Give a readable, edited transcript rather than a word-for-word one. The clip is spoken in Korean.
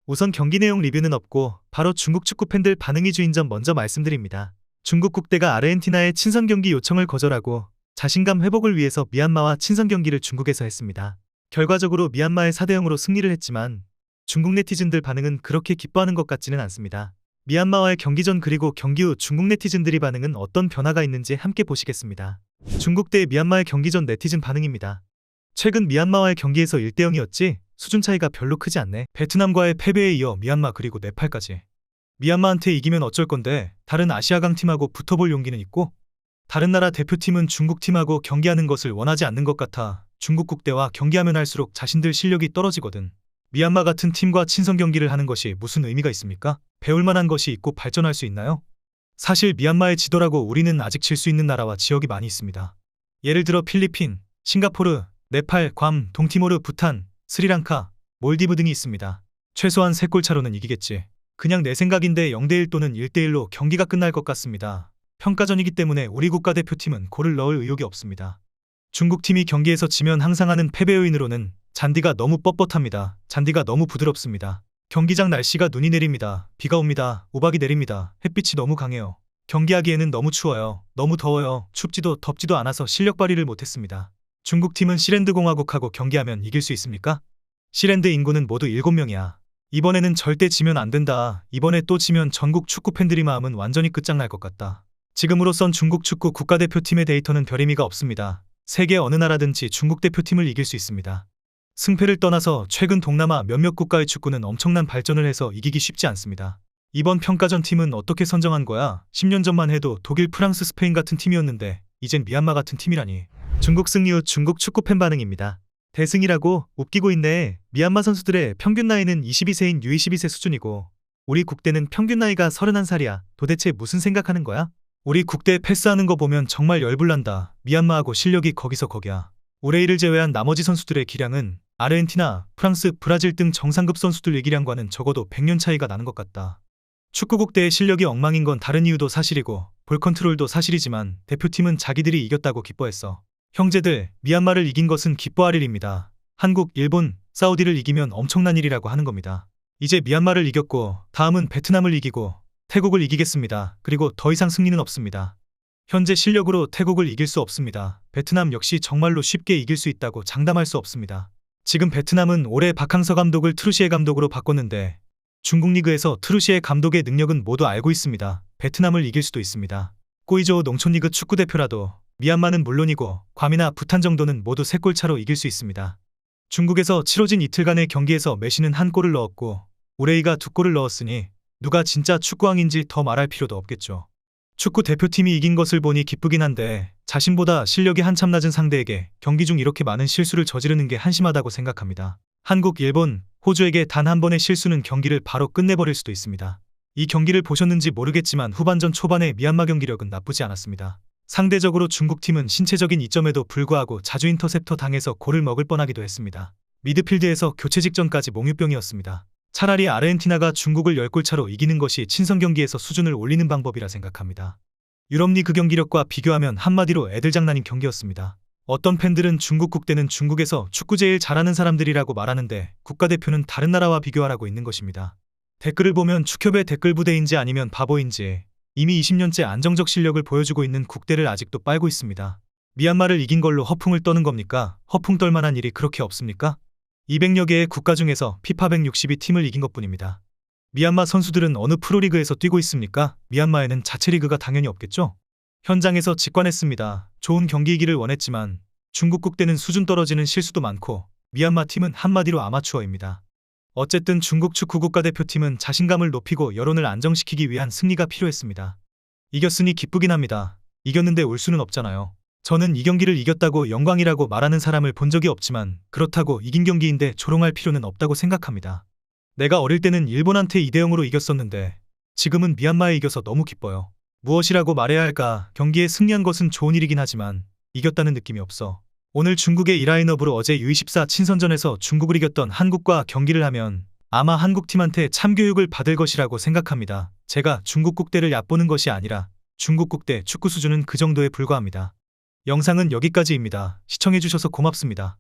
우선 경기 내용 리뷰는 없고 바로 중국 축구 팬들 반응이 주인 점 먼저 말씀드립니다. 중국 국대가 아르헨티나의 친선 경기 요청을 거절하고 자신감 회복을 위해서 미얀마와 친선 경기를 중국에서 했습니다. 결과적으로 미얀마의 4대0으로 승리를 했지만 중국 네티즌들 반응은 그렇게 기뻐하는 것 같지는 않습니다. 미얀마와의 경기 전 그리고 경기 후 중국 네티즌들이 반응은 어떤 변화가 있는지 함께 보시겠습니다. 중국 대 미얀마의 경기 전 네티즌 반응입니다. 최근 미얀마와의 경기에서 1대0이었지 수준 차이가 별로 크지 않네. 베트남과의 패배에 이어 미얀마 그리고 네팔까지. 미얀마한테 이기면 어쩔 건데 다른 아시아 강팀하고 붙어볼 용기는 있고 다른 나라 대표팀은 중국팀하고 경기하는 것을 원하지 않는 것 같아 중국 국대와 경기하면 할수록 자신들 실력이 떨어지거든. 미얀마 같은 팀과 친선 경기를 하는 것이 무슨 의미가 있습니까? 배울 만한 것이 있고 발전할 수 있나요? 사실 미얀마에 지더라고 우리는 아직 질 수 있는 나라와 지역이 많이 있습니다. 예를 들어 필리핀, 싱가포르, 네팔, 괌, 동티모르, 부탄, 스리랑카, 몰디브 등이 있습니다. 최소한 3골 차로는 이기겠지. 그냥 내 생각인데 0대1 또는 1대1로 경기가 끝날 것 같습니다. 평가전이기 때문에 우리 국가대표팀은 골을 넣을 의욕이 없습니다. 중국팀이 경기에서 지면 항상 하는 패배 요인으로는 잔디가 너무 뻣뻣합니다. 잔디가 너무 부드럽습니다. 경기장 날씨가 눈이 내립니다. 비가 옵니다. 우박이 내립니다. 햇빛이 너무 강해요. 경기하기에는 너무 추워요. 너무 더워요. 춥지도 덥지도 않아서 실력 발휘를 못했습니다. 중국팀은 시랜드 공화국하고 경기하면 이길 수 있습니까? 시랜드 인구는 모두 7명이야. 이번에는 절대 지면 안 된다. 이번에 또 지면 전국 축구 팬들이 마음은 완전히 끝장날 것 같다. 지금으로선 중국 축구 국가대표팀의 데이터는 별 의미가 없습니다. 세계 어느 나라든지 중국 대표팀을 이길 수 있습니다. 승패를 떠나서 최근 동남아 몇몇 국가의 축구는 엄청난 발전을 해서 이기기 쉽지 않습니다. 이번 평가전 팀은 어떻게 선정한 거야? 10년 전만 해도 독일, 프랑스, 스페인 같은 팀이었는데 이젠 미얀마 같은 팀이라니. 중국 승리 후 중국 축구 팬 반응입니다. 대승이라고 웃기고 있네. 미얀마 선수들의 평균 나이는 22세인 U22세 수준이고 우리 국대는 평균 나이가 31살이야. 도대체 무슨 생각하는 거야? 우리 국대 패스하는 거 보면 정말 열불난다. 미얀마하고 실력이 거기서 거기야. 우레이를 제외한 나머지 선수들의 기량은 아르헨티나, 프랑스, 브라질 등 정상급 선수들의 기량과는 적어도 100년 차이가 나는 것 같다. 축구 국대의 실력이 엉망인 건 다른 이유도 사실이고 볼 컨트롤도 사실이지만 대표팀은 자기들이 이겼다고 기뻐했어. 형제들, 미얀마를 이긴 것은 기뻐할 일입니다. 한국, 일본, 사우디를 이기면 엄청난 일이라고 하는 겁니다. 이제 미얀마를 이겼고 다음은 베트남을 이기고 태국을 이기겠습니다. 그리고 더 이상 승리는 없습니다. 현재 실력으로 태국을 이길 수 없습니다. 베트남 역시 정말로 쉽게 이길 수 있다고 장담할 수 없습니다. 지금 베트남은 올해 박항서 감독을 트루시에 감독으로 바꿨는데 중국 리그에서 트루시에 감독의 능력은 모두 알고 있습니다. 베트남을 이길 수도 있습니다. 꼬이조우 농촌리그 축구대표라도 미얀마는 물론이고 괌이나 부탄 정도는 모두 3골 차로 이길 수 있습니다. 중국에서 치러진 이틀간의 경기에서 메시는 1골을 넣었고 우레이가 2골을 넣었으니 누가 진짜 축구왕인지 더 말할 필요도 없겠죠. 축구 대표팀이 이긴 것을 보니 기쁘긴 한데 자신보다 실력이 한참 낮은 상대에게 경기 중 이렇게 많은 실수를 저지르는 게 한심하다고 생각합니다. 한국, 일본, 호주에게 단 한 번의 실수는 경기를 바로 끝내버릴 수도 있습니다. 이 경기를 보셨는지 모르겠지만 후반전 초반에 미얀마 경기력은 나쁘지 않았습니다. 상대적으로 중국팀은 신체적인 이점에도 불구하고 자주 인터셉터 당해서 골을 먹을 뻔하기도 했습니다. 미드필드에서 교체 직전까지 몽유병이었습니다. 차라리 아르헨티나가 중국을 10골 차로 이기는 것이 친선 경기에서 수준을 올리는 방법이라 생각합니다. 유럽리그 경기력과 비교하면 한마디로 애들 장난인 경기였습니다. 어떤 팬들은 중국 국대는 중국에서 축구 제일 잘하는 사람들이라고 말하는데 국가대표는 다른 나라와 비교하라고 있는 것입니다. 댓글을 보면 축협의 댓글 부대인지 아니면 바보인지 이미 20년째 안정적 실력을 보여주고 있는 국대를 아직도 빨고 있습니다. 미얀마를 이긴 걸로 허풍을 떠는 겁니까? 허풍 떨 만한 일이 그렇게 없습니까? 200여 개의 국가 중에서 피파 162팀을 이긴 것뿐입니다. 미얀마 선수들은 어느 프로리그에서 뛰고 있습니까? 미얀마에는 자체 리그가 당연히 없겠죠? 현장에서 직관했습니다. 좋은 경기이기를 원했지만 중국 국대는 수준 떨어지는 실수도 많고 미얀마 팀은 한마디로 아마추어입니다. 어쨌든 중국 축구 국가대표팀은 자신감을 높이고 여론을 안정시키기 위한 승리가 필요했습니다. 이겼으니 기쁘긴 합니다. 이겼는데 울 수는 없잖아요. 저는 이 경기를 이겼다고 영광이라고 말하는 사람을 본 적이 없지만 그렇다고 이긴 경기인데 조롱할 필요는 없다고 생각합니다. 내가 어릴 때는 일본한테 2대0으로 이겼었는데 지금은 미얀마에 이겨서 너무 기뻐요. 무엇이라고 말해야 할까? 경기에 승리한 것은 좋은 일이긴 하지만 이겼다는 느낌이 없어. 오늘 중국의 이 라인업으로 어제 U24 친선전에서 중국을 이겼던 한국과 경기를 하면 아마 한국팀한테 참교육을 받을 것이라고 생각합니다. 제가 중국 국대를 얕보는 것이 아니라 중국 국대 축구 수준은 그 정도에 불과합니다. 영상은 여기까지입니다. 시청해주셔서 고맙습니다.